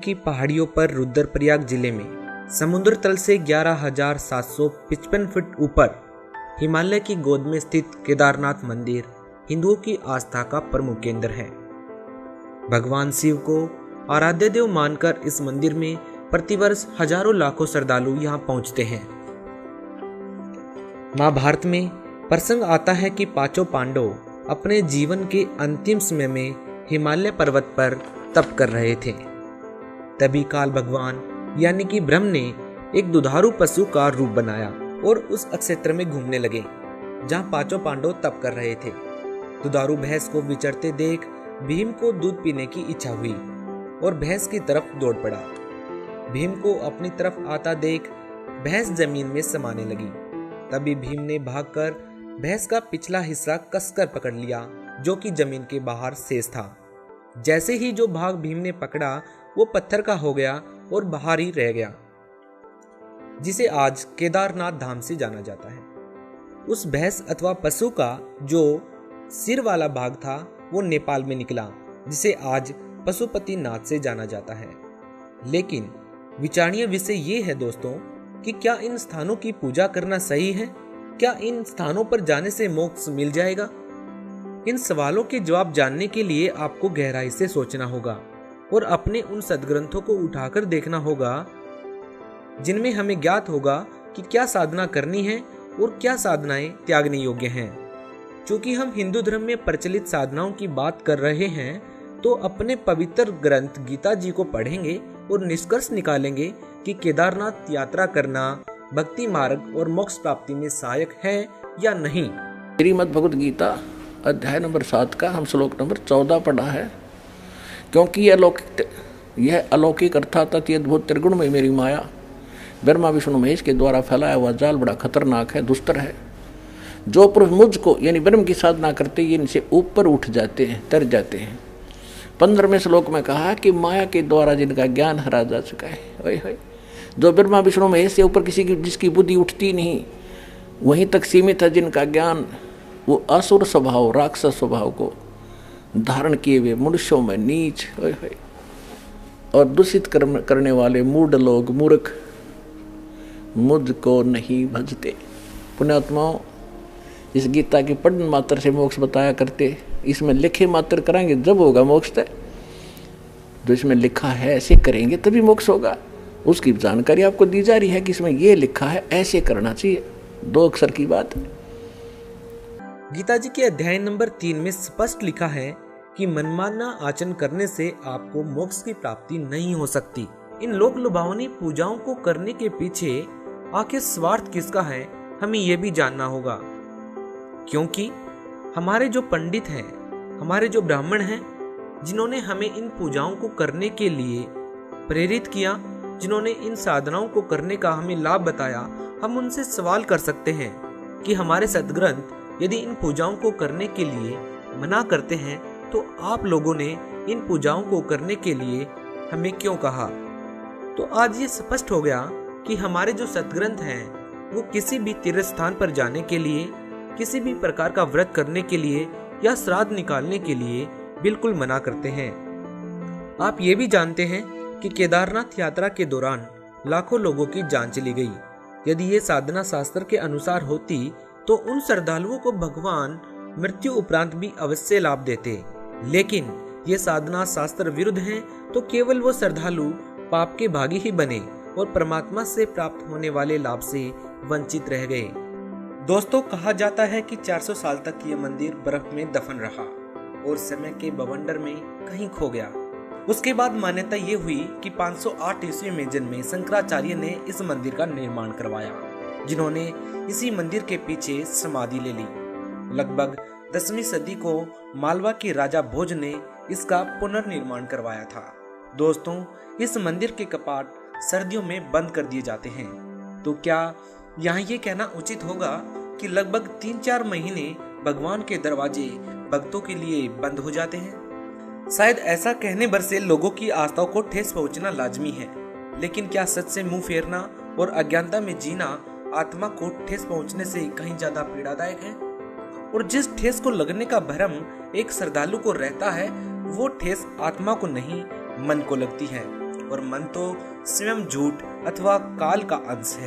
की पहाड़ियों पर रुद्रप्रयाग जिले में समुद्र तल से 11,755 फीट ऊपर हिमालय की गोद में स्थित केदारनाथ मंदिर हिंदुओं की आस्था का प्रमुख केंद्र है। भगवान शिव को आराध्य देव मानकर इस मंदिर में प्रतिवर्ष हजारों लाखों श्रद्धालु यहाँ पहुंचते हैं। महाभारत में प्रसंग आता है कि पांचों पांडव अपने जीवन के अंतिम समय में हिमालय पर्वत पर तप कर रहे थे। तभी काल भगवान यानी कि ब्रह्म ने एक दुधारू पशु का रूप बनाया और उस क्षेत्र में घूमने लगे जहां पांचों पांडव तप कर रहे थे। दुधारू भैंस को विचरते देख भीम को दूध पीने की इच्छा हुई और भैंस की तरफ दौड़ पड़ा। भीम को अपनी तरफ आता देख भैंस जमीन में समाने लगी। तभी भीम ने भागकर भैंस का पिछला हिस्सा कसकर पकड़ लिया जो कि जमीन के बाहर शेष था। जैसे ही जो भाग भीम ने पकड़ा वो पत्थर का हो गया और बाहर ही रह गया, जिसे आज केदारनाथ धाम से जाना जाता है। उस भैंस अथवा पशु का जो सिर वाला भाग था वो नेपाल में निकला, जिसे आज पशुपति नाथ से जाना जाता है। लेकिन विचारणीय विषय ये है दोस्तों कि क्या इन स्थानों की पूजा करना सही है? क्या इन स्थानों पर जाने से मोक्ष मिल जाएगा? इन सवालों के जवाब जानने के लिए आपको गहराई से सोचना होगा और अपने उन सद्ग्रंथों को उठाकर देखना होगा जिनमें हमें ज्ञात होगा कि क्या साधना करनी है और क्या साधनाएं त्यागने योग्य हैं। चूंकि हम हिंदू धर्म में प्रचलित साधनाओं की बात कर रहे हैं तो अपने पवित्र ग्रंथ गीता जी को पढ़ेंगे और निष्कर्ष निकालेंगे कि केदारनाथ यात्रा करना भक्ति मार्ग और मोक्ष प्राप्ति में सहायक है या नहीं। श्रीमद् भगवद गीता अध्याय नंबर 7 का हम श्लोक नंबर 14 पढ़ा है। क्योंकि यह अलौकिक अर्थात अद्भुत त्रिगुण में मेरी माया ब्रह्मा विष्णु महेश के द्वारा फैलाया हुआ जाल बड़ा खतरनाक है, दुस्तर है। जो पुरुष मुझको यानी ब्रह्म की साधना करते हैं इनसे ऊपर उठ जाते हैं, तर जाते हैं। 15वें श्लोक में कहा कि माया के द्वारा जिनका ज्ञान हरा जा चुका है, ओए जो ब्रह्मा विष्णु महेश से ऊपर किसी की जिसकी बुद्धि उठती नहीं वहीं तक सीमित है, जिनका ज्ञान वो असुर स्वभाव राक्षस स्वभाव को धारण किए हुए मनुष्यों में नीच और दूषित करने वाले मूढ़ लोग मूर्ख मुझको नहीं भजते। पुण्यात्माओं, इस गीता की पठन मात्र से मोक्ष बताया करते, इसमें लिखे मात्र कराएंगे जब होगा मोक्ष तय। जो इसमें लिखा है ऐसे करेंगे तभी मोक्ष होगा। उसकी जानकारी आपको दी जा रही है कि इसमें ये लिखा है ऐसे करना चाहिए, 2 अक्षर की बात है। गीता जी के अध्याय नंबर 3 में स्पष्ट लिखा है कि मनमाना आचरण करने से आपको मोक्ष की प्राप्ति नहीं हो सकती। इन लोक लुभावनी पूजाओं को करने के पीछे आखिर स्वार्थ किसका है, हमें यह भी जानना होगा। क्योंकि हमारे जो पंडित हैं, हमारे जो ब्राह्मण हैं, जिन्होंने हमें इन पूजाओं को करने के लिए प्रेरित किया, जिन्होंने इन साधनाओं को करने का हमें लाभ बताया, हम उनसे सवाल कर सकते हैं कि हमारे सद्ग्रंथ यदि इन पूजाओं को करने के लिए मना करते हैं तो आप लोगों ने इन पूजाओं को करने के लिए हमें क्यों कहा? तो आज ये स्पष्ट हो गया कि हमारे जो सद्ग्रंथ हैं वो किसी भी तीर्थ स्थान पर जाने के लिए, किसी भी प्रकार का व्रत करने के लिए या श्राद्ध निकालने के लिए बिल्कुल मना करते हैं। आप ये भी जानते हैं कि केदारनाथ यात्रा के दौरान लाखों लोगों की जान चली गई। यदि ये साधना शास्त्र के अनुसार होती तो उन श्रद्धालुओं को भगवान मृत्यु उपरांत भी अवश्य लाभ देते। लेकिन ये साधना शास्त्र विरुद्ध है तो केवल वो श्रद्धालु पाप के भागी ही बने और परमात्मा से प्राप्त होने वाले लाभ से वंचित रह गए। दोस्तों, कहा जाता है कि 400 साल तक ये मंदिर बर्फ में दफन रहा और समय के बवंडर में कहीं खो गया। उसके बाद मान्यता ये हुई कि 508 ईस्वी में जन्मे शंकराचार्य ने इस मंदिर का निर्माण करवाया, जिन्होंने इसी मंदिर के पीछे समाधि ले ली। लगभग 10वीं सदी को मालवा के राजा भोज ने इसका पुनर्निर्माण करवाया था। दोस्तों, इस मंदिर के कपाट सर्दियों में बंद कर दिए जाते हैं। तो क्या यहाँ ये कहना उचित होगा कि लगभग 3-4 महीने भगवान के दरवाजे भक्तों के लिए बंद हो जाते हैं? शायद ऐसा कहने भर से लोगों की आस्थाओं को ठेस पहुंचना लाजमी है, लेकिन क्या सच से मुंह फेरना और अज्ञानता में जीना आत्मा को ठेस पहुंचने से कहीं ज्यादा पीड़ादायक है? और जिस ठेस को लगने का भ्रम एक श्रद्धालु को रहता है वो ठेस आत्मा को नहीं मन को लगती है। और मन तो स्वयं झूठ अथवा काल का अंश है।